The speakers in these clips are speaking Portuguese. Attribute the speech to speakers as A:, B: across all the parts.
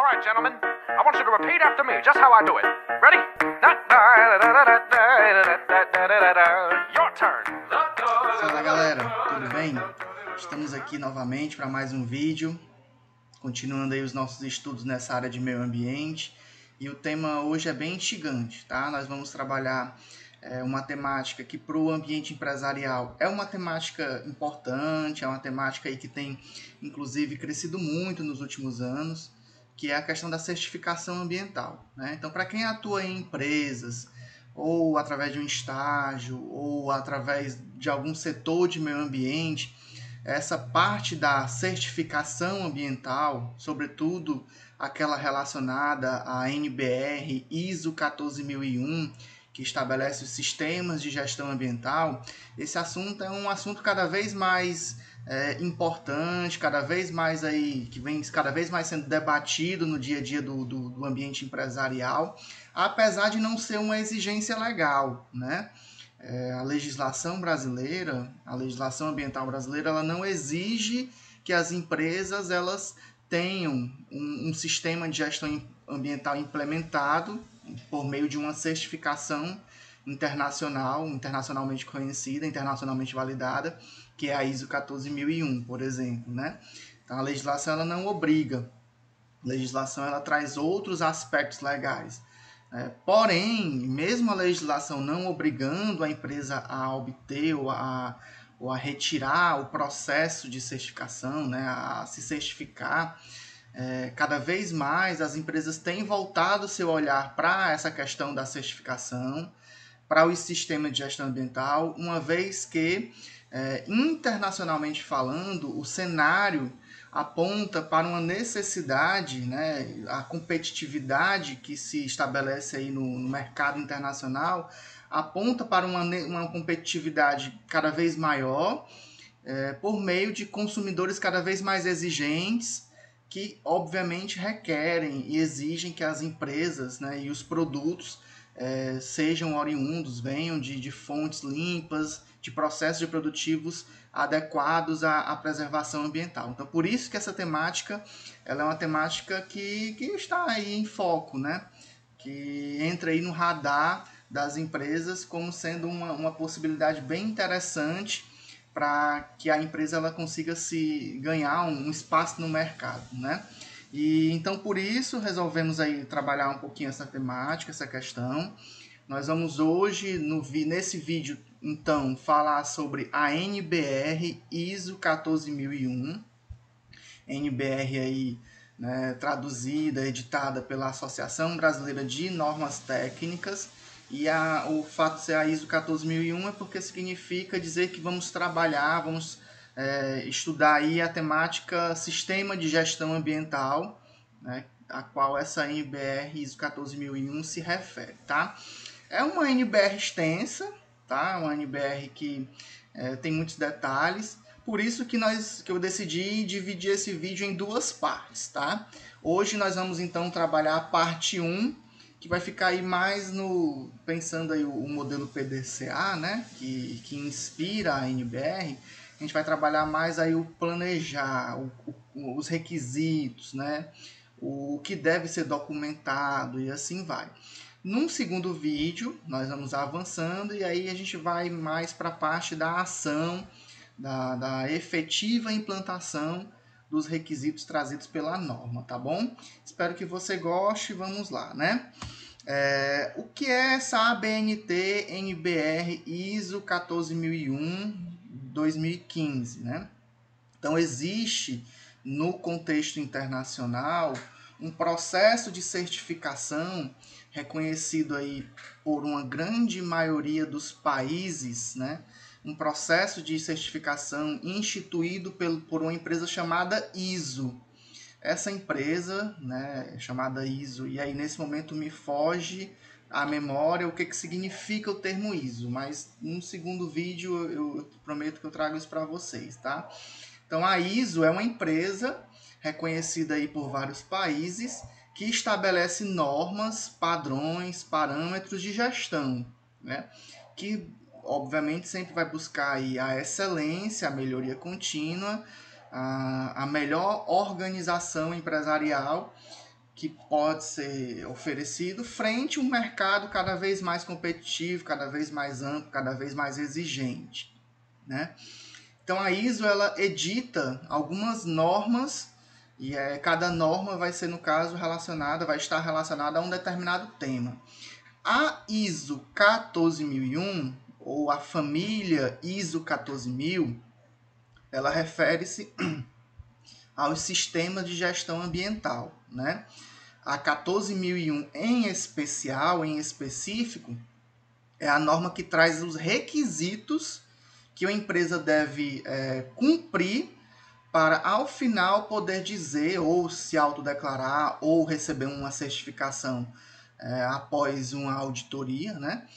A: All right, gentlemen, I want you to repeat after me, just how I do it. Ready? Your turn.
B: Fala galera, tudo bem? Estamos aqui novamente para mais um vídeo, continuando aí os nossos estudos nessa área de meio ambiente. E o tema hoje é bem instigante, tá? Nós vamos trabalhar uma temática que para o ambiente empresarial é uma temática importante, é uma temática aí que tem inclusive crescido muito nos últimos anos, que é a questão da certificação ambiental, né? Então, para quem atua em empresas, ou através de um estágio, ou através de algum setor de meio ambiente, essa parte da certificação ambiental, sobretudo aquela relacionada à NBR ISO 14001, que estabelece os sistemas de gestão ambiental, esse assunto é um assunto cada vez mais importante, cada vez mais aí, que vem cada vez mais sendo debatido no dia a dia do ambiente empresarial, apesar de não ser uma exigência legal, né? A legislação brasileira, a legislação ambiental brasileira, ela não exige que as empresas elas tenham um sistema de gestão ambiental implementado por meio de uma certificação internacional, internacionalmente conhecida, internacionalmente validada, que é a ISO 14001, por exemplo, né? Então, a legislação ela não obriga, a legislação ela traz outros aspectos legais. Porém, mesmo a legislação não obrigando a empresa a obter ou a retirar o processo de certificação, né, a se certificar, cada vez mais as empresas têm voltado seu olhar para essa questão da certificação, para o sistema de gestão ambiental, uma vez que, internacionalmente falando, o cenário aponta para uma necessidade, né, a competitividade que se estabelece aí no mercado internacional, aponta para uma competitividade cada vez maior, por meio de consumidores cada vez mais exigentes, que obviamente requerem e exigem que as empresas, né, e os produtos sejam oriundos, venham de fontes limpas, de processos produtivos adequados à preservação ambiental. Então, por isso que essa temática ela é uma temática que está aí em foco, né? Que entra aí no radar das empresas como sendo uma possibilidade bem interessante para que a empresa ela consiga se ganhar um espaço no mercado, né? E então por isso resolvemos aí trabalhar um pouquinho essa temática, essa questão. Nós vamos hoje nesse vídeo então falar sobre a NBR ISO 14001, NBR aí, né, traduzida, editada pela Associação Brasileira de Normas Técnicas. E o fato de ser a ISO 14001 é porque significa dizer que vamos trabalhar, vamos estudar aí a temática Sistema de Gestão Ambiental, né, a qual essa NBR ISO 14001 se refere, tá? É uma NBR extensa, tá? Uma NBR que tem muitos detalhes, por isso que eu decidi dividir esse vídeo em duas partes, tá? Hoje nós vamos então trabalhar a parte 1, que vai ficar aí mais pensando aí o modelo PDCA, né, que inspira a NBR. A gente vai trabalhar mais aí o planejar, os requisitos, né, o que deve ser documentado e assim vai. Num segundo vídeo, nós vamos avançando e aí a gente vai mais para a parte da ação, da efetiva implantação dos requisitos trazidos pela norma, tá bom? Espero que você goste, vamos lá, né? O que é essa ABNT NBR ISO 14001 2015, né? Então, existe no contexto internacional um processo de certificação reconhecido aí por uma grande maioria dos países, né? Um processo de certificação instituído por uma empresa chamada ISO. Essa empresa, né, chamada ISO, e aí nesse momento me foge a memória o que significa o termo ISO, mas no segundo vídeo eu prometo que eu trago isso para vocês, tá? Então a ISO é uma empresa reconhecida aí por vários países que estabelece normas, padrões, parâmetros de gestão, né? Que obviamente sempre vai buscar aí a excelência, a melhoria contínua, a melhor organização empresarial, que pode ser oferecido frente a um mercado cada vez mais competitivo, cada vez mais amplo, cada vez mais exigente, né? Então a ISO ela edita algumas normas e cada norma vai ser, no caso, vai estar relacionada a um determinado tema. A ISO 14001 ou a família ISO 14000, ela refere-se aos sistemas de gestão ambiental, né? A 14001 em específico, é a norma que traz os requisitos que a empresa deve cumprir para, ao final, poder dizer ou se autodeclarar ou receber uma certificação após uma auditoria, né?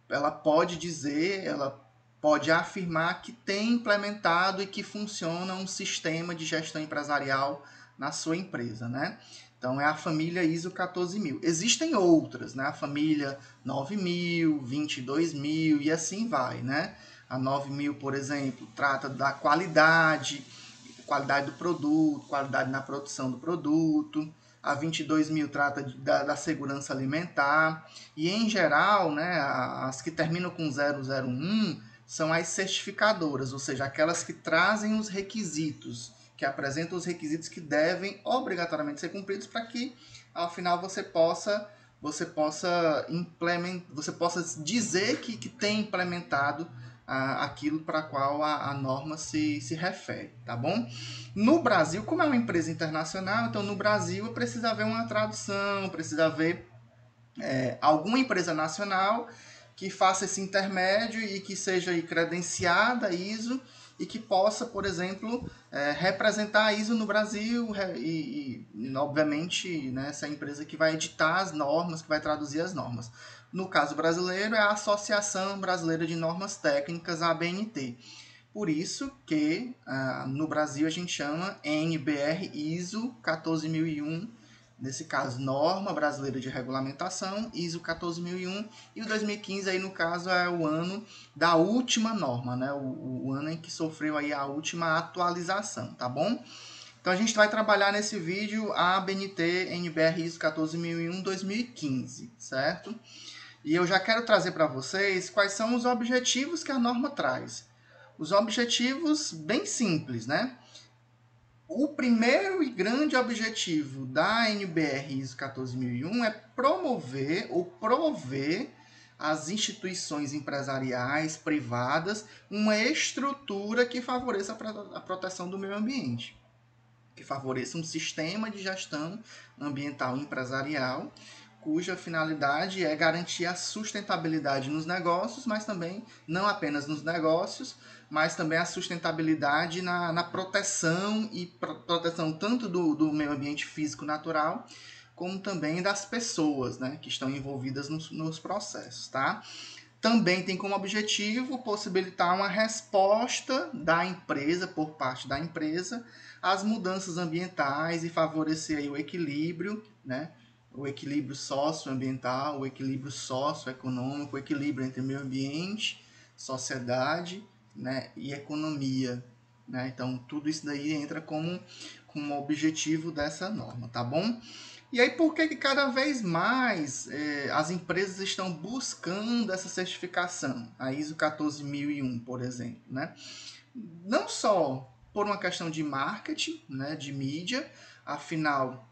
B: Ela pode dizer, ela pode afirmar que tem implementado e que funciona um sistema de gestão empresarial na sua empresa, né? Então, é a família ISO 14000. Existem outras, né? A família 9000, 22000 e assim vai, né? A 9000, por exemplo, trata da qualidade do produto, qualidade na produção do produto. A 22000 trata da segurança alimentar. E, em geral, né, as que terminam com 001 são as certificadoras, ou seja, aquelas que trazem os requisitos, que apresentam os requisitos que devem obrigatoriamente ser cumpridos para que, ao final, você possa dizer que tem implementado aquilo para qual a norma se refere, tá bom? No Brasil, como é uma empresa internacional, então no Brasil precisa haver uma tradução, precisa haver alguma empresa nacional que faça esse intermédio e que seja credenciada ISO e que possa, por exemplo, representar a ISO no Brasil e obviamente, né, essa empresa que vai editar as normas, que vai traduzir as normas. No caso brasileiro, é a Associação Brasileira de Normas Técnicas, a ABNT. Por isso que no Brasil a gente chama NBR ISO 14001, nesse caso, Norma Brasileira de Regulamentação, ISO 14001, e o 2015, aí, no caso, é o ano da última norma, né? O ano em que sofreu aí a última atualização, tá bom? Então, a gente vai trabalhar nesse vídeo a ABNT NBR ISO 14001 2015, certo? E eu já quero trazer para vocês quais são os objetivos que a norma traz. Os objetivos bem simples, né? O primeiro e grande objetivo da NBR ISO 14001 é promover ou prover às instituições empresariais privadas uma estrutura que favoreça a proteção do meio ambiente, que favoreça um sistema de gestão ambiental empresarial, cuja finalidade é garantir a sustentabilidade nos negócios, mas também não apenas nos negócios, mas também a sustentabilidade na proteção, e proteção tanto do meio ambiente físico natural, como também das pessoas, né, que estão envolvidas nos processos, tá? Também tem como objetivo possibilitar uma resposta da empresa, por parte da empresa, às mudanças ambientais e favorecer aí o equilíbrio, né? O equilíbrio socioambiental, o equilíbrio socioeconômico, o equilíbrio entre meio ambiente, sociedade, né, e economia, né? Então, tudo isso daí entra como objetivo dessa norma, tá bom? E aí, por que cada vez mais as empresas estão buscando essa certificação? A ISO 14001, por exemplo, né? Não só por uma questão de marketing, né, de mídia, afinal,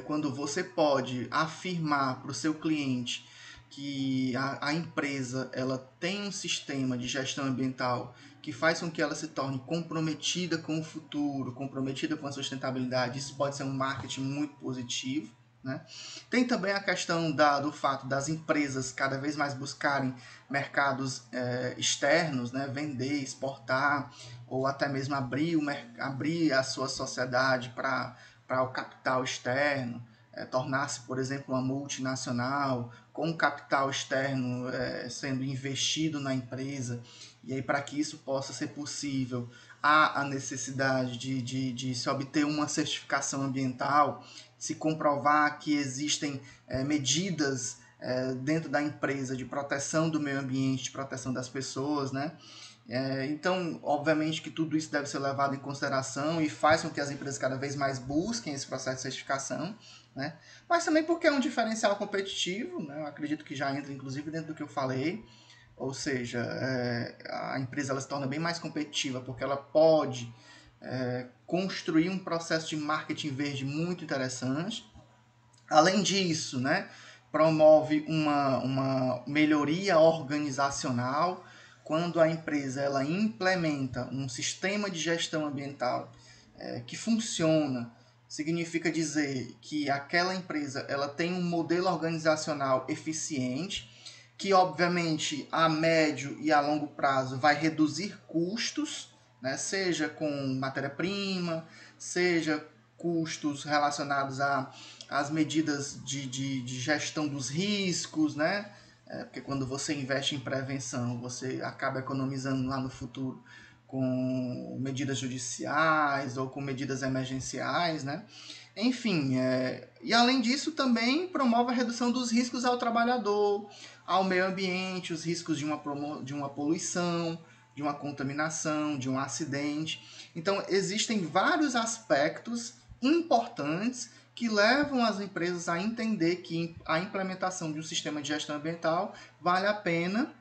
B: quando você pode afirmar para o seu cliente que a empresa ela tem um sistema de gestão ambiental que faz com que ela se torne comprometida com o futuro, comprometida com a sustentabilidade, isso pode ser um marketing muito positivo, né? Tem também a questão do fato das empresas cada vez mais buscarem mercados externos, né? Vender, exportar, ou até mesmo abrir a sua sociedade para o capital externo, tornar-se, por exemplo, uma multinacional, com capital externo sendo investido na empresa. E aí, para que isso possa ser possível, há a necessidade de se obter uma certificação ambiental, se comprovar que existem medidas dentro da empresa de proteção do meio ambiente, de proteção das pessoas, né? Então, obviamente que tudo isso deve ser levado em consideração e faz com que as empresas cada vez mais busquem esse processo de certificação, né? Mas também porque é um diferencial competitivo, né? Eu acredito que já entra, inclusive, dentro do que eu falei, ou seja, a empresa ela se torna bem mais competitiva porque ela pode construir um processo de marketing verde muito interessante. Além disso, né, promove uma melhoria organizacional quando a empresa ela implementa um sistema de gestão ambiental que funciona. Significa dizer que aquela empresa ela tem um modelo organizacional eficiente, que obviamente a médio e a longo prazo vai reduzir custos, né, seja com matéria-prima, seja custos relacionados às medidas de gestão dos riscos, né? Porque quando você investe em prevenção, você acaba economizando lá no futuro com medidas judiciais ou com medidas emergenciais, né? Enfim, e além disso também promove a redução dos riscos ao trabalhador, ao meio ambiente, os riscos de uma poluição, de uma contaminação, de um acidente. Então, existem vários aspectos importantes que levam as empresas a entender que a implementação de um sistema de gestão ambiental vale a pena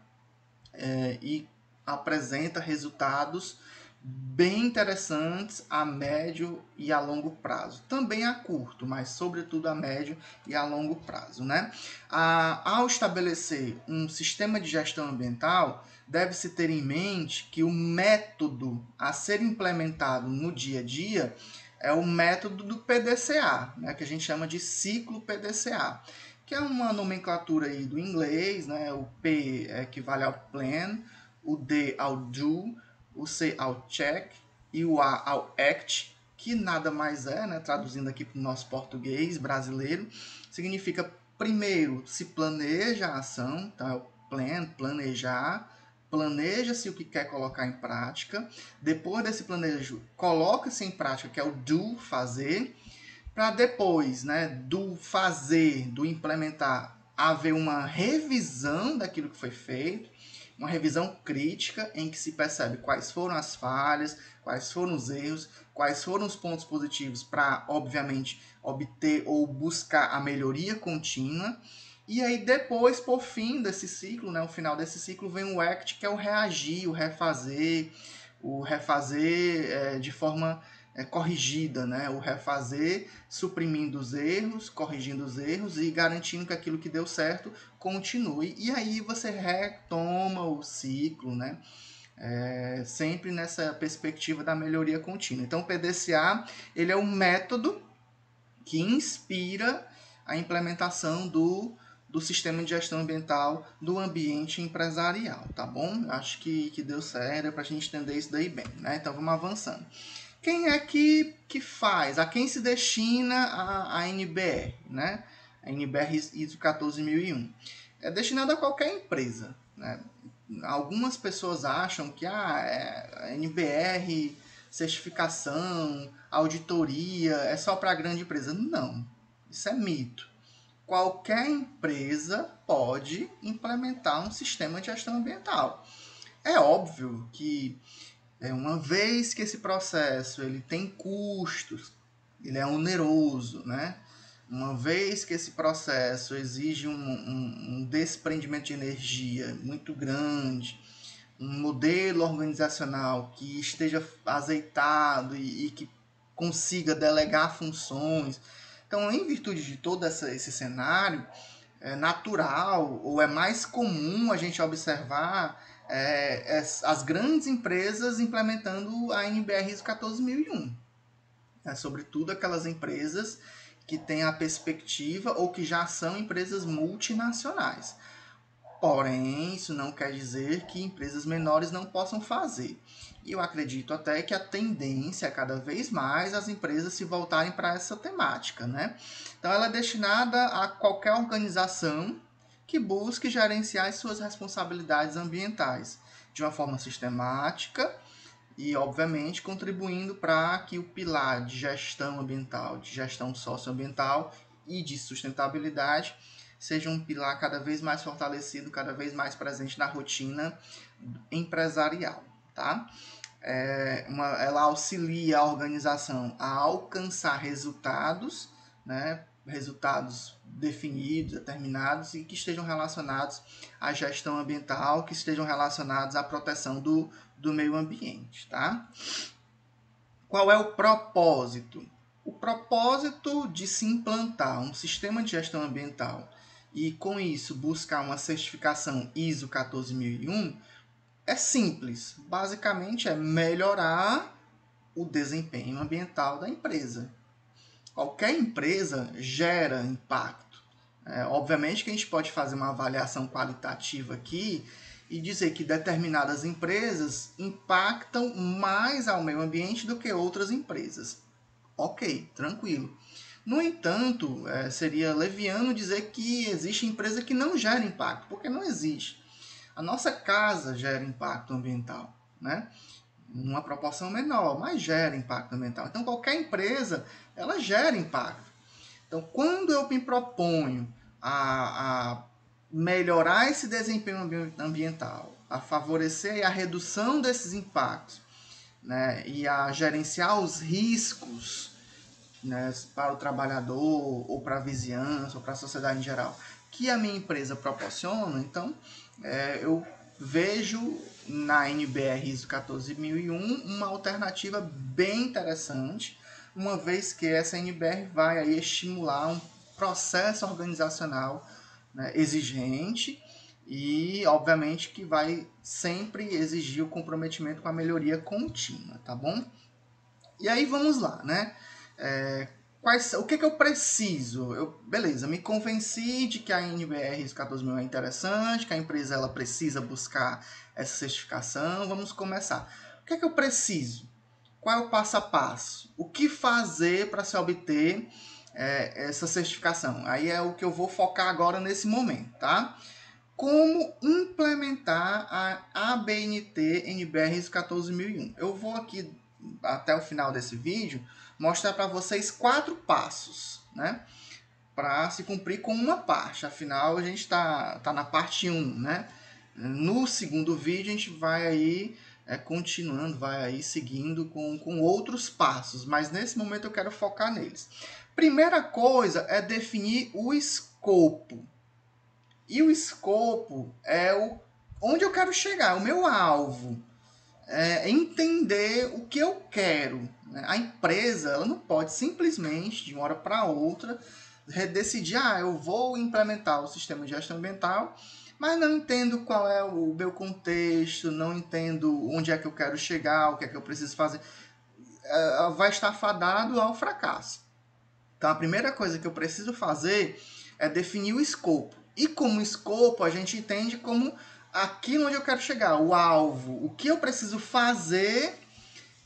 B: e apresenta resultados bem interessantes a médio e a longo prazo. Também a curto, mas sobretudo a médio e a longo prazo, né? Ao estabelecer um sistema de gestão ambiental, deve-se ter em mente que o método a ser implementado no dia a dia é o método do PDCA, né, que a gente chama de ciclo PDCA, que é uma nomenclatura aí do inglês, né? O P equivale ao plan, o D ao do, o C ao check e o A ao act, que nada mais é, né, traduzindo aqui para o nosso português brasileiro, significa primeiro se planeja a ação, então é o plan, planejar, planeja-se o que quer colocar em prática, depois desse planejo coloca-se em prática, que é o do, fazer, para depois, né, do fazer, do implementar, haver uma revisão daquilo que foi feito, uma revisão crítica em que se percebe quais foram as falhas, quais foram os erros, quais foram os pontos positivos para, obviamente, obter ou buscar a melhoria contínua. E aí depois, por fim desse ciclo, né, o final desse ciclo, vem o ACT, que é o reagir, o refazer de forma corrigida, né? O refazer, suprimindo os erros, corrigindo os erros e garantindo que aquilo que deu certo continue. E aí você retoma o ciclo, né? Sempre nessa perspectiva da melhoria contínua. Então, o PDCA ele é um método que inspira a implementação do sistema de gestão ambiental do ambiente empresarial, tá bom? Acho que deu certo para a gente entender isso daí bem, né? Então, vamos avançando. Quem é que faz? A quem se destina a NBR, né? A NBR ISO 14001. É destinada a qualquer empresa, né? Algumas pessoas acham que a NBR, certificação, auditoria, é só para grande empresa. Não, isso é mito. Qualquer empresa pode implementar um sistema de gestão ambiental. É óbvio que uma vez que esse processo ele tem custos, ele é oneroso, né? Uma vez que esse processo exige um desprendimento de energia muito grande, um modelo organizacional que esteja azeitado e que consiga delegar funções. Então, em virtude de todo esse cenário, é natural ou é mais comum a gente observar as grandes empresas implementando a NBR ISO 14001. Sobretudo aquelas empresas que têm a perspectiva ou que já são empresas multinacionais. Porém, isso não quer dizer que empresas menores não possam fazer. E eu acredito até que a tendência é cada vez mais as empresas se voltarem para essa temática, né? Então, ela é destinada a qualquer organização que busque gerenciar as suas responsabilidades ambientais de uma forma sistemática e, obviamente, contribuindo para que o pilar de gestão ambiental, de gestão socioambiental e de sustentabilidade seja um pilar cada vez mais fortalecido, cada vez mais presente na rotina empresarial. tá? Ela auxilia a organização a alcançar resultados, né? Resultados definidos, determinados e que estejam relacionados à gestão ambiental, que estejam relacionados à proteção do meio ambiente, tá? Qual é o propósito? O propósito de se implantar um sistema de gestão ambiental e, com isso, buscar uma certificação ISO 14001 é simples. Basicamente, é melhorar o desempenho ambiental da empresa. Qualquer empresa gera impacto. Obviamente que a gente pode fazer uma avaliação qualitativa aqui e dizer que determinadas empresas impactam mais ao meio ambiente do que outras empresas. Ok, tranquilo. No entanto, seria leviano dizer que existe empresa que não gera impacto, porque não existe. A nossa casa gera impacto ambiental, né? Numa proporção menor, mas gera impacto ambiental. Então, qualquer empresa, ela gera impacto. Então, quando eu me proponho a melhorar esse desempenho ambiental, a favorecer a redução desses impactos, né, e a gerenciar os riscos, né, para o trabalhador, ou para a vizinhança, ou para a sociedade em geral, que a minha empresa proporciona, então eu vejo na NBR ISO 14001 uma alternativa bem interessante, uma vez que essa NBR vai aí estimular um processo organizacional, né, exigente e, obviamente, que vai sempre exigir o comprometimento com a melhoria contínua, tá bom? E aí vamos lá, né? O que eu preciso? Beleza, me convenci de que a NBR 14000 é interessante, que a empresa ela precisa buscar essa certificação. Vamos começar. O que eu preciso? Qual é o passo a passo? O que fazer para se obter essa certificação? Aí é o que eu vou focar agora nesse momento, tá? Como implementar a ABNT NBR 14001? Eu vou aqui até o final desse vídeo mostrar para vocês 4 passos, né, para se cumprir com uma parte. Afinal, a gente tá na parte 1, né? No segundo vídeo a gente vai aí continuando, vai aí seguindo com outros passos, mas nesse momento eu quero focar neles. Primeira coisa é definir o escopo. E o escopo é onde eu quero chegar, o meu alvo. Entender o que eu quero. Né? A empresa ela não pode simplesmente, de uma hora para outra, decidir, eu vou implementar o sistema de gestão ambiental, mas não entendo qual é o meu contexto, não entendo onde é que eu quero chegar, o que é que eu preciso fazer. Vai estar fadado ao fracasso. Então, a primeira coisa que eu preciso fazer é definir o escopo. E como escopo, a gente entende como aquilo onde eu quero chegar, o alvo, o que eu preciso fazer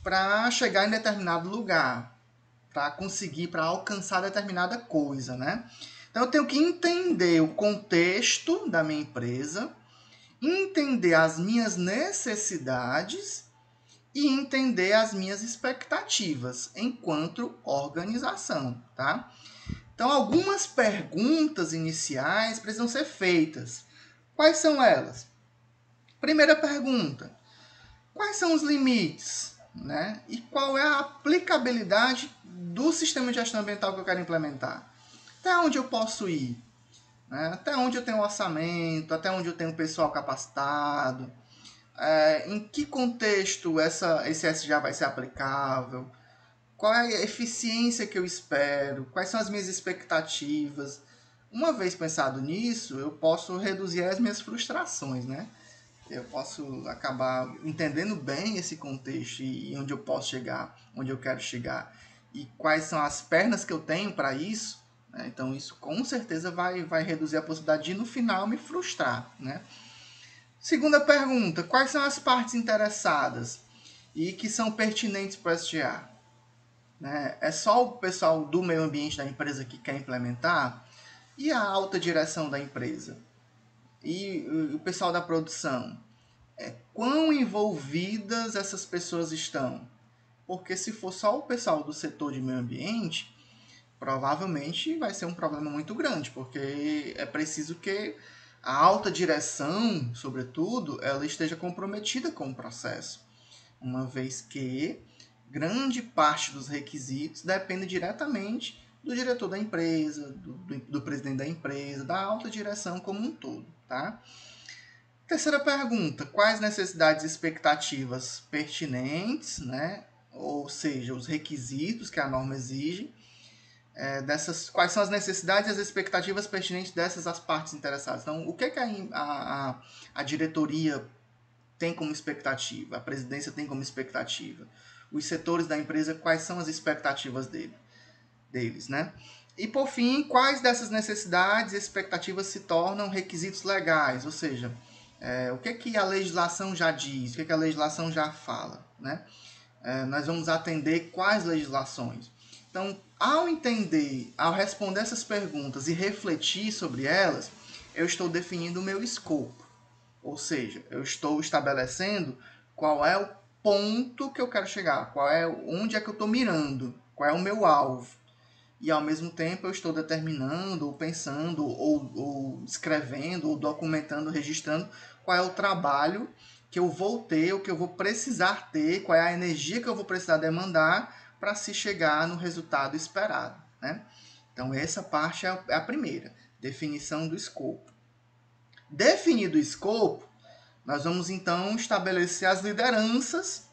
B: para chegar em determinado lugar, para conseguir, para alcançar determinada coisa, né? Então, eu tenho que entender o contexto da minha empresa, entender as minhas necessidades e entender as minhas expectativas enquanto organização, tá? Então, algumas perguntas iniciais precisam ser feitas. Quais são elas? Primeira pergunta: quais são os limites, né? E qual é a aplicabilidade do sistema de gestão ambiental que eu quero implementar? Até onde eu posso ir? Né? Até onde eu tenho orçamento? Até onde eu tenho pessoal capacitado? Em que contexto esse SGA vai ser aplicável? Qual é a eficiência que eu espero? Quais são as minhas expectativas? Uma vez pensado nisso, eu posso reduzir as minhas frustrações, né? Eu posso acabar entendendo bem esse contexto e onde eu posso chegar, onde eu quero chegar. E quais são as pernas que eu tenho para isso. Né? Então, isso com certeza vai reduzir a possibilidade de, no final, me frustrar, né? Segunda pergunta: quais são as partes interessadas e que são pertinentes para o SGA? Né? É só o pessoal do meio ambiente da empresa que quer implementar? E a alta direção da empresa? E o pessoal da produção? Quão envolvidas essas pessoas estão? Porque se for só o pessoal do setor de meio ambiente, provavelmente vai ser um problema muito grande, porque é preciso que a alta direção, sobretudo, ela esteja comprometida com o processo. uma vez que grande parte dos requisitos depende diretamente do diretor da empresa, do presidente da empresa, da alta direção como um todo, tá? Terceira pergunta, quais necessidades e expectativas pertinentes, né? Ou seja, os requisitos que a norma exige, quais são as necessidades e as expectativas pertinentes dessas as partes interessadas. Então, o que a diretoria tem como expectativa, a presidência tem como expectativa, os setores da empresa, quais são as expectativas deles, né? E, por fim, quais dessas necessidades e expectativas se tornam requisitos legais, ou seja, o que a legislação já diz, o que a legislação já fala, né? Nós vamos atender quais legislações. Então, ao responder essas perguntas e refletir sobre elas, eu estou definindo o meu escopo. Ou seja, eu estou estabelecendo qual é o ponto que eu quero chegar, onde é que eu estou mirando, qual é o meu alvo. E, ao mesmo tempo, eu estou determinando, ou pensando, ou escrevendo, ou documentando, registrando qual é o trabalho que eu vou ter, o que eu vou precisar ter, qual é a energia que eu vou precisar demandar para se chegar no resultado esperado, né? Então, essa parte é a primeira, definição do escopo. Definido o escopo, nós vamos, então, estabelecer as lideranças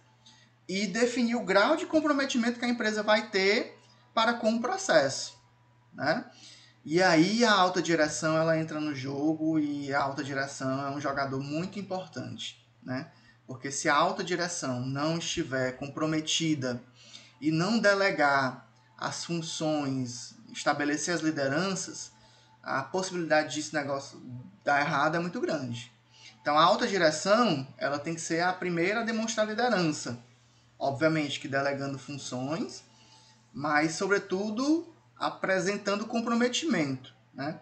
B: e definir o grau de comprometimento que a empresa vai ter para com o processo, né? E aí a alta direção ela entra no jogo, e a alta direção é um jogador muito importante, né? Porque se a alta direção não estiver comprometida e não delegar as funções, estabelecer as lideranças, a possibilidade desse negócio dar errado é muito grande. Então a alta direção ela tem que ser a primeira a demonstrar liderança, obviamente que delegando funções, mas sobretudo apresentando comprometimento, né?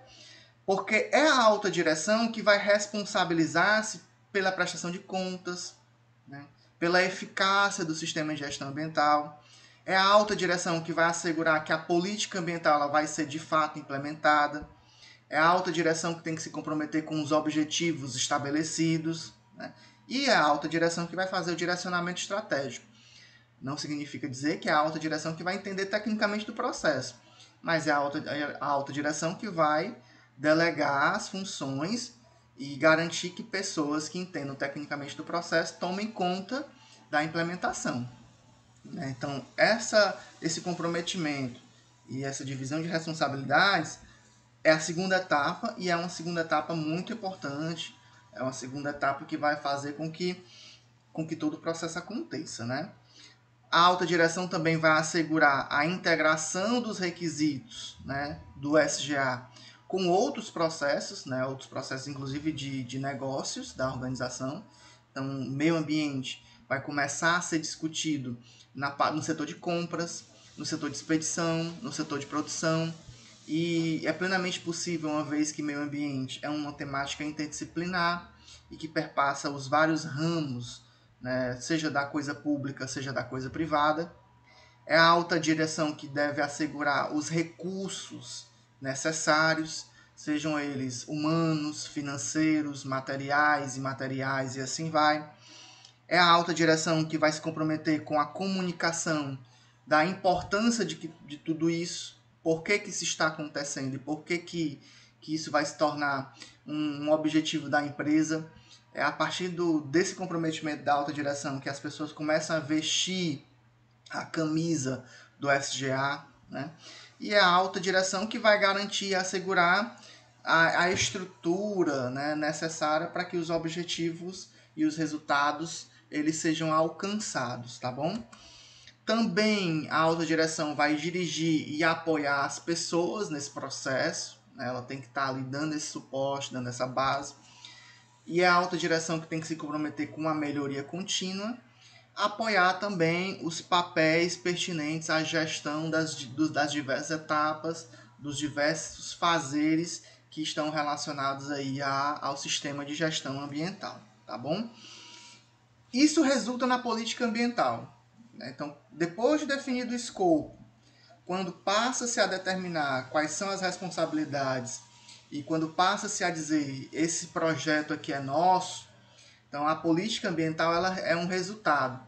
B: Porque é a alta direção que vai responsabilizar-se pela prestação de contas, né? Pela eficácia do sistema de gestão ambiental. É a alta direção que vai assegurar que a política ambiental ela vai ser de fato implementada. É a alta direção que tem que se comprometer com os objetivos estabelecidos, né? E é a alta direção que vai fazer o direcionamento estratégico. Não significa dizer que é a alta direção que vai entender tecnicamente do processo, mas é a alta direção que vai delegar as funções e garantir que pessoas que entendam tecnicamente do processo tomem conta da implementação. Então, esse comprometimento e essa divisão de responsabilidades é a segunda etapa, e é uma segunda etapa muito importante, é uma segunda etapa que vai fazer com que todo o processo aconteça, né? A alta direção também vai assegurar a integração dos requisitos, né, do SGA com outros processos, né, outros processos inclusive de negócios da organização. Então, o meio ambiente vai começar a ser discutido no setor de compras, no setor de expedição, no setor de produção, e é plenamente possível, uma vez que meio ambiente é uma temática interdisciplinar e que perpassa os vários ramos, né, seja da coisa pública, seja da coisa privada. É a alta direção que deve assegurar os recursos necessários, sejam eles humanos, financeiros, materiais, imateriais e assim vai. É a alta direção que vai se comprometer com a comunicação da importância de tudo isso, por que isso está acontecendo e por que isso vai se tornar um objetivo da empresa. É a partir desse comprometimento da alta direção que as pessoas começam a vestir a camisa do SGA, né? E é a alta direção que vai garantir e assegurar a estrutura, né, necessária para que os objetivos e os resultados eles sejam alcançados, tá bom? Também a alta direção vai dirigir e apoiar as pessoas nesse processo, né? Ela tem que estar ali dando esse suporte, dando essa base. E é a alta direção que tem que se comprometer com a melhoria contínua, apoiar também os papéis pertinentes à gestão das diversas etapas, dos diversos fazeres que estão relacionados aí ao sistema de gestão ambiental, tá bom? Isso resulta na política ambiental. Então, depois de definido o escopo, quando passa-se a determinar quais são as responsabilidades e quando passa-se a dizer esse projeto aqui é nosso, então a política ambiental ela é um resultado.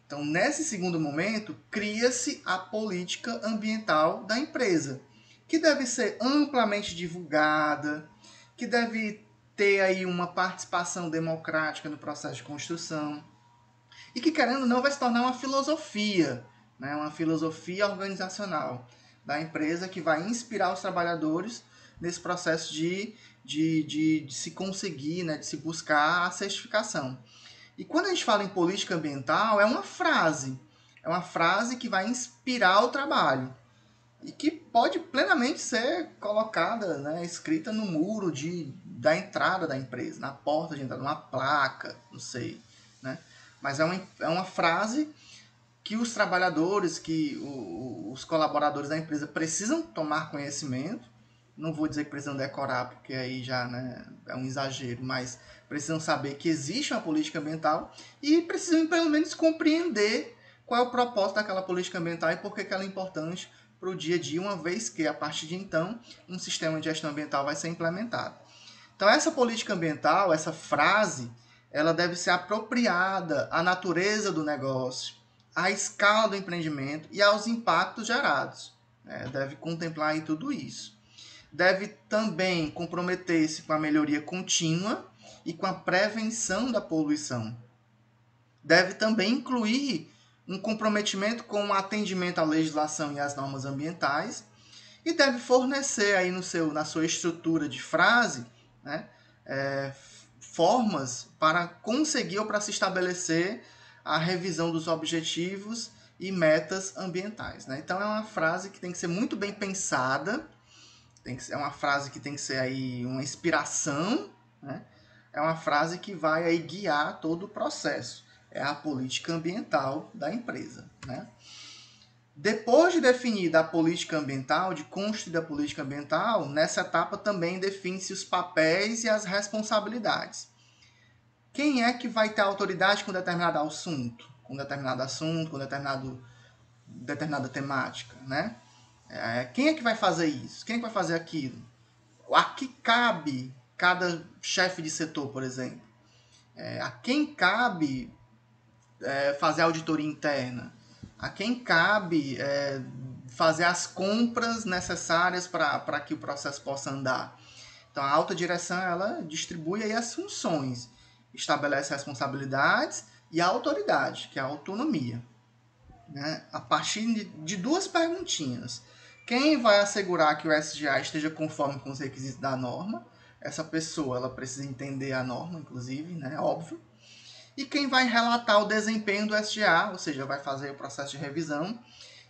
B: Então, nesse segundo momento, cria-se a política ambiental da empresa, que deve ser amplamente divulgada, que deve ter aí uma participação democrática no processo de construção, e que, querendo ou não, vai se tornar uma filosofia, né? Uma filosofia organizacional da empresa que vai inspirar os trabalhadores nesse processo de se conseguir, né? De se buscar a certificação. E quando a gente fala em política ambiental, é uma frase que vai inspirar o trabalho e que pode plenamente ser colocada, né, escrita no muro da entrada da empresa, na porta de entrada, numa placa, não sei, né? Mas é uma frase que os trabalhadores, os colaboradores da empresa precisam tomar conhecimento. Não vou dizer que precisam decorar, porque aí já, né, é um exagero, mas precisam saber que existe uma política ambiental e precisam, pelo menos, compreender qual é o propósito daquela política ambiental e por que ela é importante para o dia a dia, uma vez que, a partir de então, um sistema de gestão ambiental vai ser implementado. Então, essa política ambiental, essa frase, ela deve ser apropriada à natureza do negócio, à escala do empreendimento e aos impactos gerados. Deve contemplar aí tudo isso. Deve também comprometer-se com a melhoria contínua e com a prevenção da poluição. Deve também incluir um comprometimento com o atendimento à legislação e às normas ambientais e deve fornecer aí na sua estrutura de frase, né, formas para conseguir ou para se estabelecer a revisão dos objetivos e metas ambientais, né? Então é uma frase que tem que ser muito bem pensada, é uma frase que tem que ser aí uma inspiração, né? É uma frase que vai aí guiar todo o processo. É a política ambiental da empresa, né? Depois de definida a política ambiental, de construir a política ambiental, nessa etapa também define-se os papéis e as responsabilidades. Quem é que vai ter autoridade com determinado assunto, com determinada temática, né? Quem é que vai fazer isso? Quem é que vai fazer aquilo? A que cabe cada chefe de setor, por exemplo? A quem cabe fazer a auditoria interna? A quem cabe fazer as compras necessárias para que o processo possa andar? Então, a alta direção, ela distribui aí as funções, estabelece responsabilidades e a autoridade, que é a autonomia, né? A partir de duas perguntinhas. Quem vai assegurar que o SGA esteja conforme com os requisitos da norma? Essa pessoa, ela precisa entender a norma, inclusive, né? Óbvio. E quem vai relatar o desempenho do SGA, ou seja, vai fazer o processo de revisão,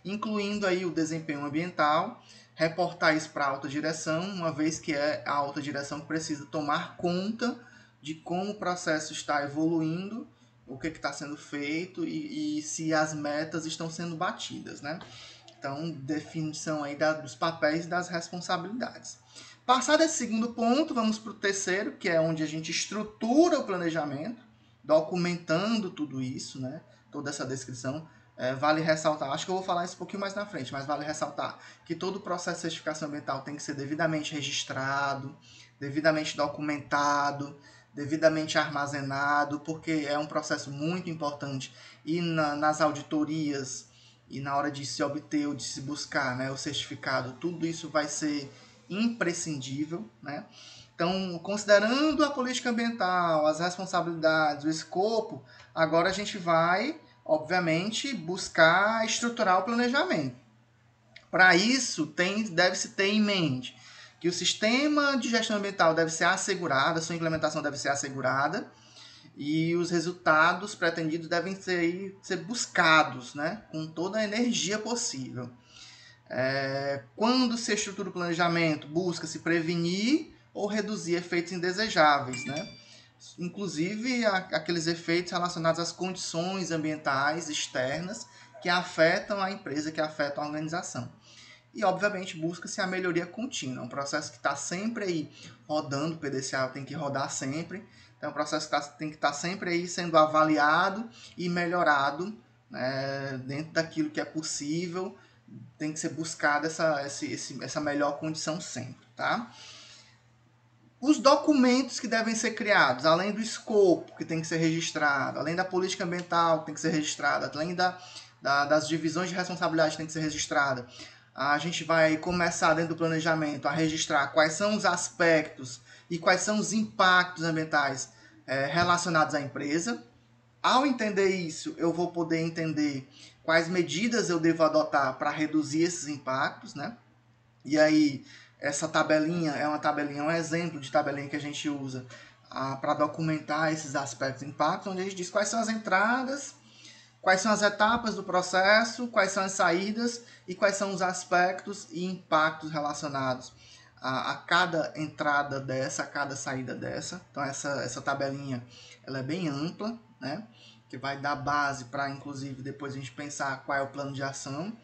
B: incluindo aí o desempenho ambiental, reportar isso para a alta direção, uma vez que é a alta direção que precisa tomar conta de como o processo está evoluindo, o que está sendo feito e se as metas estão sendo batidas, né? Então, definição aí dos papéis e das responsabilidades. Passado esse segundo ponto, vamos para o terceiro, que é onde a gente estrutura o planejamento, documentando tudo isso, né? Toda essa descrição. Vale ressaltar, acho que eu vou falar isso um pouquinho mais na frente, mas vale ressaltar que todo o processo de certificação ambiental tem que ser devidamente registrado, devidamente documentado, devidamente armazenado, porque é um processo muito importante. E nas auditorias e na hora de se obter ou de se buscar, né, o certificado, tudo isso vai ser imprescindível, né? Então, considerando a política ambiental, as responsabilidades, o escopo, agora a gente vai, obviamente, buscar estruturar o planejamento. Para isso, deve-se ter em mente que o sistema de gestão ambiental deve ser assegurado, a sua implementação deve ser assegurada e os resultados pretendidos devem ser buscados, né, com toda a energia possível. Quando se estrutura o planejamento, busca-se prevenir ou reduzir efeitos indesejáveis, né? Inclusive aqueles efeitos relacionados às condições ambientais externas que afetam a empresa, que afetam a organização. E, obviamente, busca-se a melhoria contínua, um processo que está sempre aí rodando, o PDCA tem que rodar sempre, então é um processo que tem que estar sempre aí sendo avaliado e melhorado, né, dentro daquilo que é possível, tem que ser buscada essa melhor condição sempre, tá? Os documentos que devem ser criados, além do escopo que tem que ser registrado, além da política ambiental que tem que ser registrada, além das divisões de responsabilidade que tem que ser registrada, a gente vai começar dentro do planejamento a registrar quais são os aspectos e quais são os impactos ambientais relacionados à empresa. Ao entender isso, eu vou poder entender quais medidas eu devo adotar para reduzir esses impactos, né? E aí, essa tabelinha é uma tabelinha, um exemplo de tabelinha que a gente usa para documentar esses aspectos de impacto, onde a gente diz quais são as entradas, quais são as etapas do processo, quais são as saídas e quais são os aspectos e impactos relacionados a cada entrada dessa, a cada saída dessa. Então, essa tabelinha ela é bem ampla, né? Que vai dar base para, inclusive, depois a gente pensar qual é o plano de ação.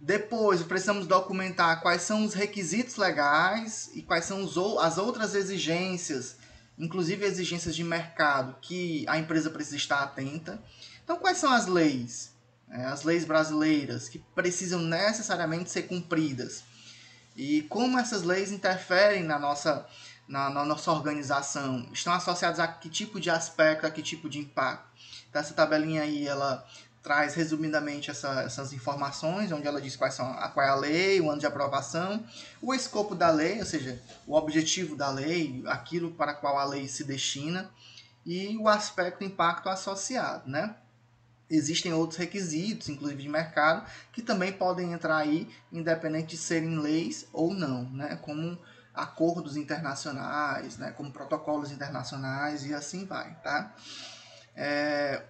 B: Depois, precisamos documentar quais são os requisitos legais e quais são as outras exigências, inclusive exigências de mercado, que a empresa precisa estar atenta. Então, quais são as leis? As leis brasileiras que precisam necessariamente ser cumpridas. E como essas leis interferem na nossa organização? Estão associadas a que tipo de aspecto, a que tipo de impacto? Então, essa tabelinha aí, ela traz resumidamente essas informações, onde ela diz qual é a lei, o ano de aprovação, o escopo da lei, ou seja, o objetivo da lei, aquilo para qual a lei se destina, e o aspecto impacto associado, né? Existem outros requisitos, inclusive de mercado, que também podem entrar aí, independente de serem leis ou não, né? Como acordos internacionais, né? Como protocolos internacionais e assim vai, tá?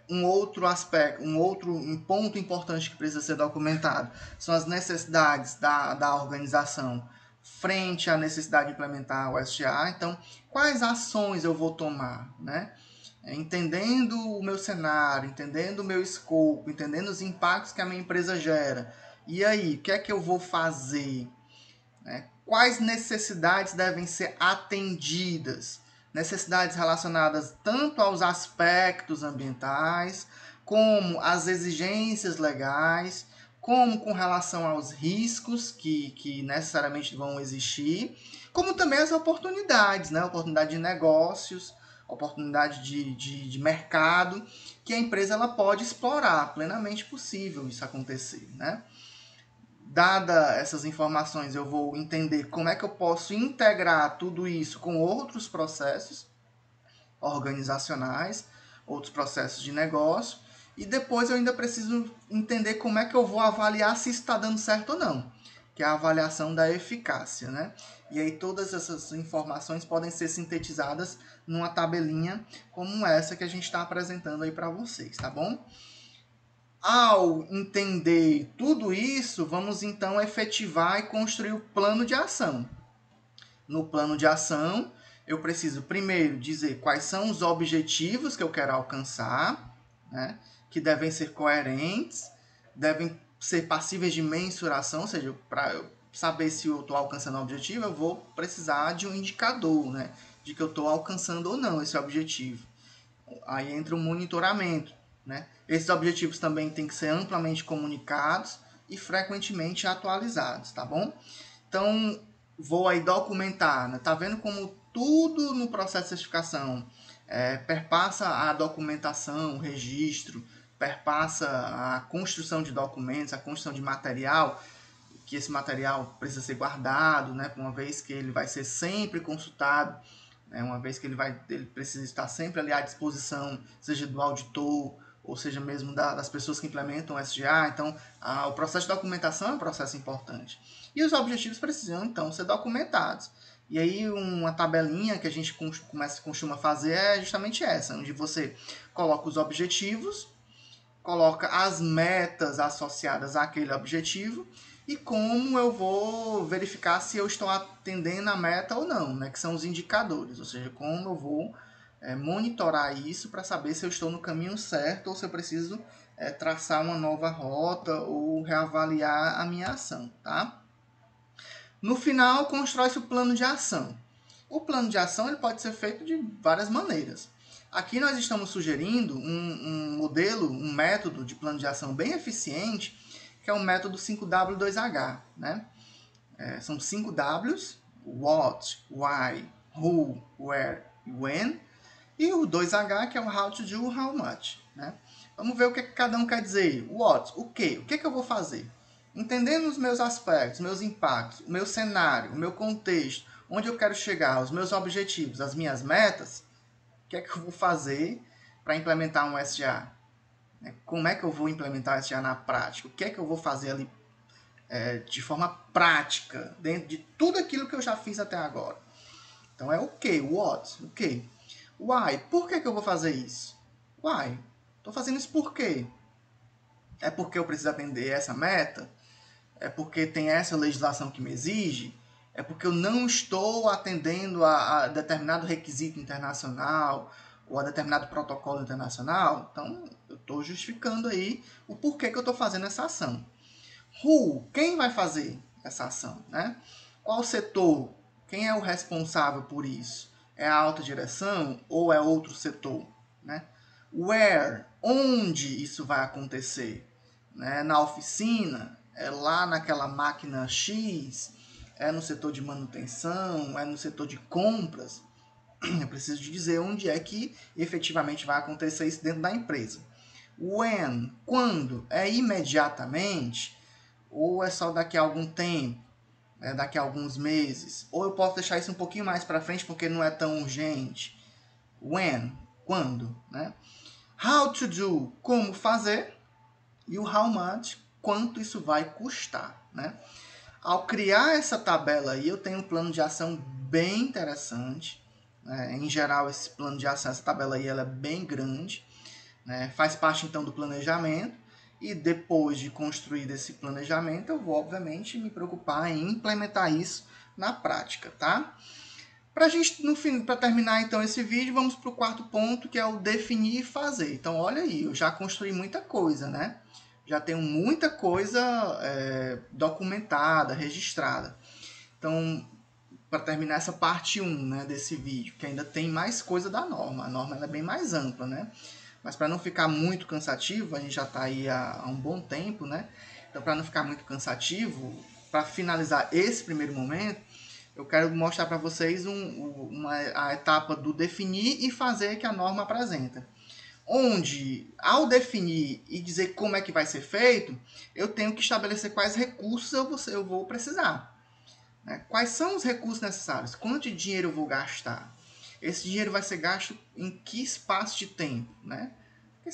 B: Um outro aspecto, um ponto importante que precisa ser documentado são as necessidades da organização frente à necessidade de implementar o SGA. Então, quais ações eu vou tomar, né? Entendendo o meu cenário, entendendo o meu escopo, entendendo os impactos que a minha empresa gera. E aí, o que é que eu vou fazer? Quais necessidades devem ser atendidas? Necessidades relacionadas tanto aos aspectos ambientais, como às exigências legais, como com relação aos riscos que necessariamente vão existir, como também as oportunidades, né? Oportunidade de negócios, oportunidade de mercado, que a empresa ela pode explorar, plenamente possível isso acontecer, né? Dada essas informações, eu vou entender como é que eu posso integrar tudo isso com outros processos organizacionais, outros processos de negócio, e depois eu ainda preciso entender como é que eu vou avaliar se isso está dando certo ou não, que é a avaliação da eficácia, né? E aí todas essas informações podem ser sintetizadas numa tabelinha como essa que a gente está apresentando aí para vocês, tá bom? Ao entender tudo isso, vamos então efetivar e construir o plano de ação. No plano de ação, eu preciso primeiro dizer quais são os objetivos que eu quero alcançar, né, que devem ser coerentes, devem ser passíveis de mensuração, ou seja, para eu saber se eu estou alcançando o objetivo, eu vou precisar de um indicador, né, de que eu estou alcançando ou não esse objetivo. Aí entra o monitoramento, né? Esses objetivos também têm que ser amplamente comunicados e frequentemente atualizados, tá bom? Então, vou aí documentar, né? Tá vendo como tudo no processo de certificação perpassa a documentação, o registro, perpassa a construção de documentos, a construção de material, que esse material precisa ser guardado, né? Uma vez que ele vai ser sempre consultado, uma vez que ele precisa estar sempre ali à disposição, seja do auditor, ou seja mesmo das pessoas que implementam o SGA. Então, o processo de documentação é um processo importante. E os objetivos precisam, então, ser documentados. E aí, uma tabelinha que a gente costuma fazer é justamente essa, onde você coloca os objetivos, coloca as metas associadas àquele objetivo e como eu vou verificar se eu estou atendendo a meta ou não, né? Que são os indicadores, ou seja, como eu vou monitorar isso para saber se eu estou no caminho certo ou se eu preciso traçar uma nova rota ou reavaliar a minha ação, tá? No final, constrói-se o plano de ação. O plano de ação ele pode ser feito de várias maneiras. Aqui nós estamos sugerindo um modelo, um método de plano de ação bem eficiente, que é o método 5W2H, né? São 5 Ws: What, Why, Who, where, when. E o 2H, que é o how to do, how much, né? Vamos ver o que cada um quer dizer. What, o quê? O que eu vou fazer? Entendendo os meus aspectos, meus impactos, o meu cenário, o meu contexto, onde eu quero chegar, os meus objetivos, as minhas metas, o que é que eu vou fazer para implementar um SGA? Como é que eu vou implementar o SGA na prática? O que é que eu vou fazer ali de forma prática, dentro de tudo aquilo que eu já fiz até agora? Então é o que, what, o que. Why, por que eu vou fazer isso? Why, estou fazendo isso por quê? É porque eu preciso atender essa meta? É porque tem essa legislação que me exige? É porque eu não estou atendendo a determinado requisito internacional ou a determinado protocolo internacional? Então, eu estou justificando aí o porquê que eu estou fazendo essa ação. Who, quem vai fazer essa ação, né? Qual setor? Quem é o responsável por isso? É a alta direção ou é outro setor, né? Where, onde isso vai acontecer? Né? Na oficina, é lá naquela máquina X, é no setor de manutenção, é no setor de compras. Eu preciso de dizer onde é que efetivamente vai acontecer isso dentro da empresa. When, quando? É imediatamente ou é só daqui a algum tempo, daqui a alguns meses? Ou eu posso deixar isso um pouquinho mais para frente porque não é tão urgente? When, quando, né? How to do, como fazer, e o how much, quanto isso vai custar, né? Ao criar essa tabela aí, eu tenho um plano de ação bem interessante. Em geral, esse plano de ação, essa tabela aí, ela é bem grande, né? Faz parte, então, do planejamento. E depois de construir esse planejamento, eu vou, obviamente, me preocupar em implementar isso na prática, tá? Para terminar, então, esse vídeo, vamos para o quarto ponto, que é o definir e fazer. Então, olha aí, eu já construí muita coisa, né? Já tenho muita coisa documentada, registrada. Então, para terminar essa parte 1, né, desse vídeo, que ainda tem mais coisa da norma. A norma ela é bem mais ampla, né? Mas para não ficar muito cansativo, a gente já está aí há um bom tempo, né? Então, para não ficar muito cansativo, para finalizar esse primeiro momento, eu quero mostrar para vocês a etapa do definir e fazer que a norma apresenta. Onde, ao definir e dizer como é que vai ser feito, eu tenho que estabelecer quais recursos eu vou precisar. Né? Quais são os recursos necessários? Quanto dinheiro eu vou gastar? Esse dinheiro vai ser gasto em que espaço de tempo? Né? Porque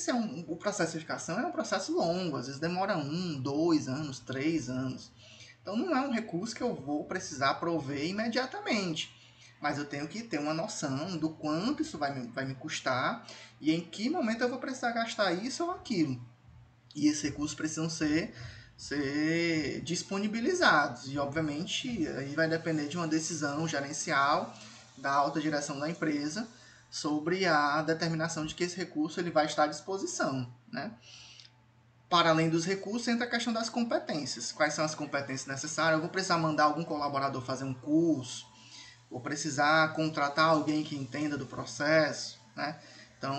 B: o processo de certificação é um processo longo, às vezes demora 1, 2 anos, 3 anos. Então não é um recurso que eu vou precisar prover imediatamente. Mas eu tenho que ter uma noção do quanto isso vai me custar e em que momento eu vou precisar gastar isso ou aquilo. E esses recursos precisam ser disponibilizados. E, obviamente, aí vai depender de uma decisão gerencial da alta direção da empresa sobre a determinação de que esse recurso ele vai estar à disposição, né? Para além dos recursos, entra a questão das competências. Quais são as competências necessárias? Eu vou precisar mandar algum colaborador fazer um curso, vou precisar contratar alguém que entenda do processo, né? Então,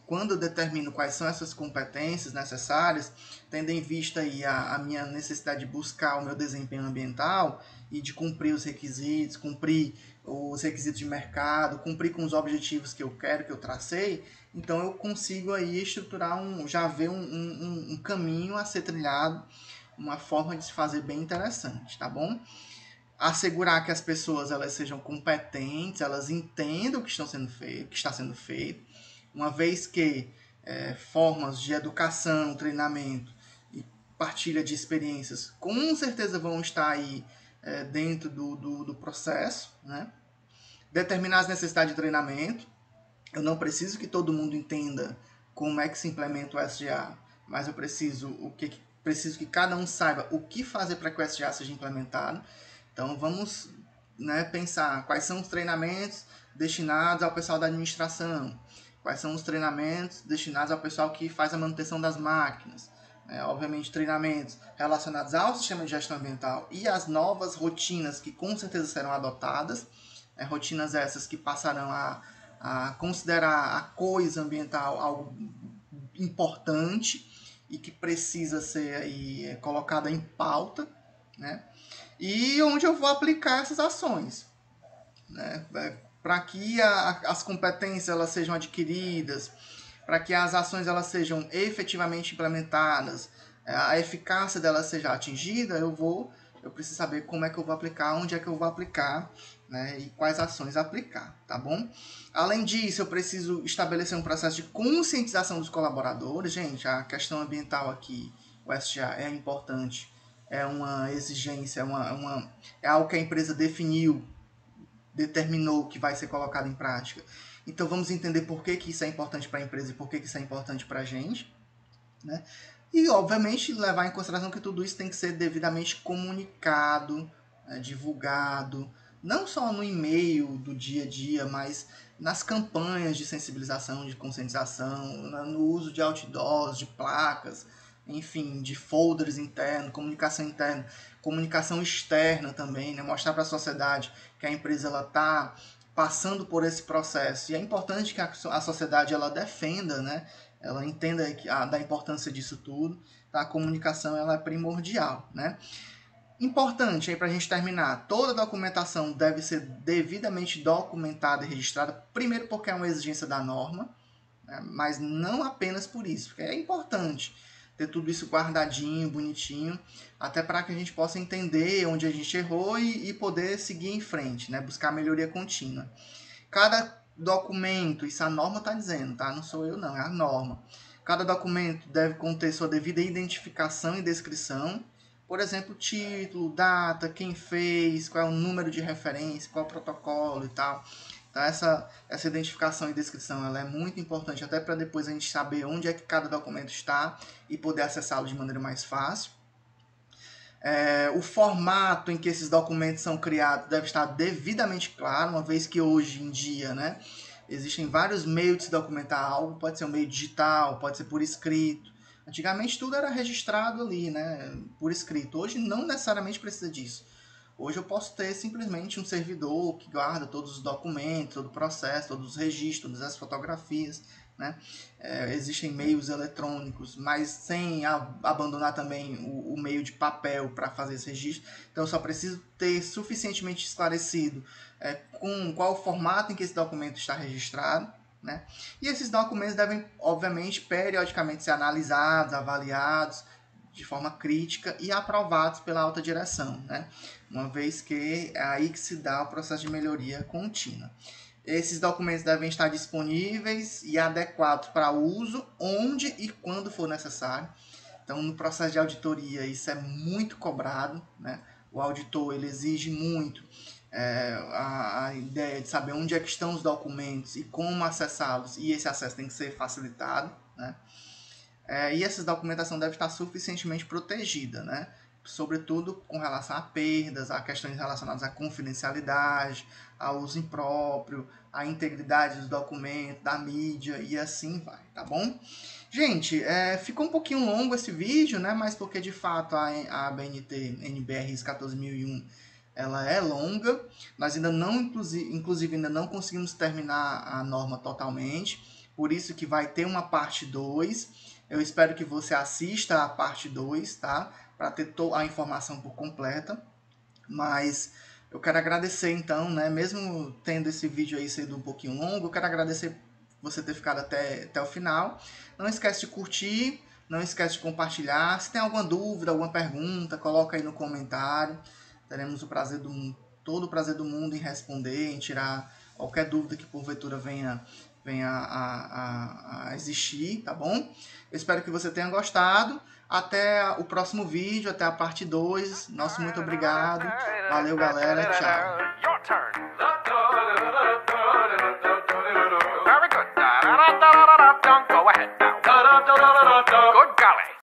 B: quando eu determino quais são essas competências necessárias, tendo em vista aí a minha necessidade de buscar o meu desempenho ambiental e de cumprir os requisitos de mercado, cumprir com os objetivos que eu quero, que eu tracei, então eu consigo aí estruturar já ver um caminho a ser trilhado, uma forma de se fazer bem interessante, tá bom? Assegurar que as pessoas elas sejam competentes, elas entendam o que está sendo feito, uma vez que formas de educação, treinamento e partilha de experiências com certeza vão estar aí dentro do processo, né? Determinar as necessidades de treinamento. Eu não preciso que todo mundo entenda como é que se implementa o SGA, mas eu preciso que cada um saiba o que fazer para que o SGA seja implementado. Então vamos pensar quais são os treinamentos destinados ao pessoal da administração, quais são os treinamentos destinados ao pessoal que faz a manutenção das máquinas, obviamente treinamentos relacionados ao sistema de gestão ambiental e às novas rotinas que com certeza serão adotadas, rotinas essas que passarão a considerar a coisa ambiental algo importante e que precisa ser aí colocada em pauta, né? E onde eu vou aplicar essas ações. né? Para que as competências elas sejam adquiridas, para que as ações elas sejam efetivamente implementadas, a eficácia delas seja atingida, eu preciso saber como é que eu vou aplicar, onde é que eu vou aplicar, né, e quais ações aplicar, tá bom? Além disso, eu preciso estabelecer um processo de conscientização dos colaboradores. Gente, a questão ambiental aqui, o SGA, é importante, é uma exigência, é algo que a empresa determinou que vai ser colocado em prática. Então vamos entender por que isso é importante para a empresa e por que isso é importante para a gente, né? E obviamente levar em consideração que tudo isso tem que ser devidamente comunicado, divulgado, não só no e-mail do dia a dia, mas nas campanhas de sensibilização, de conscientização, no uso de outdoors, de placas, enfim, de folders internos, comunicação interna, comunicação externa também, né? Mostrar para a sociedade que a empresa está passando por esse processo. E é importante que a sociedade ela defenda, né? Ela entenda da importância disso tudo. Tá? A comunicação ela é primordial, né? Importante aí para a gente terminar, toda documentação deve ser devidamente documentada e registrada, primeiro porque é uma exigência da norma, né? Mas não apenas por isso, porque é importante ter tudo isso guardadinho, bonitinho, até para que a gente possa entender onde a gente errou e poder seguir em frente, né? Buscar melhoria contínua. Cada documento, isso a norma está dizendo, tá? Não sou eu não, é a norma. Cada documento deve conter sua devida identificação e descrição, por exemplo, título, data, quem fez, qual é o número de referência, qual é o protocolo e tal. Então, essa identificação e descrição ela é muito importante, até para depois a gente saber onde é que cada documento está e poder acessá-lo de maneira mais fácil. O formato em que esses documentos são criados deve estar devidamente claro, uma vez que hoje em dia, né, existem vários meios de se documentar algo, pode ser um meio digital, pode ser por escrito. Antigamente tudo era registrado ali, né, por escrito. Hoje não necessariamente precisa disso. Hoje eu posso ter simplesmente um servidor que guarda todos os documentos, todo o processo, todos os registros, todas as fotografias, né? Existem meios eletrônicos, mas sem abandonar também o meio de papel para fazer esse registro. Então eu só preciso ter suficientemente esclarecido com qual o formato em que esse documento está registrado, né? E esses documentos devem, obviamente, periodicamente ser analisados, avaliados de forma crítica e aprovados pela alta direção, né? Uma vez que é aí que se dá o processo de melhoria contínua. Esses documentos devem estar disponíveis e adequados para uso onde e quando for necessário. Então, no processo de auditoria, isso é muito cobrado, né? O auditor ele exige muito a ideia de saber onde é que estão os documentos e como acessá-los, e esse acesso tem que ser facilitado, né? E essa documentação deve estar suficientemente protegida, né? Sobretudo com relação a perdas, a questões relacionadas à confidencialidade, ao uso impróprio, à integridade dos documentos, da mídia e assim vai, tá bom? Gente, ficou um pouquinho longo esse vídeo, né? Mas porque de fato a ABNT NBR 14001 ela é longa, nós ainda não, inclusive ainda não conseguimos terminar a norma totalmente, por isso que vai ter uma parte 2. Eu espero que você assista a parte 2, tá? Para ter a informação por completa. Mas eu quero agradecer então, né? Mesmo tendo esse vídeo aí sendo um pouquinho longo, eu quero agradecer você ter ficado até o final. Não esquece de curtir, não esquece de compartilhar. Se tem alguma dúvida, alguma pergunta, coloca aí no comentário. Teremos todo o prazer do mundo em responder, em tirar qualquer dúvida que porventura venha a existir, tá bom? Eu espero que você tenha gostado. Até o próximo vídeo, até a parte 2. Nosso muito obrigado. Valeu, galera. Tchau.
A: Very good. Go ahead now. Good golly.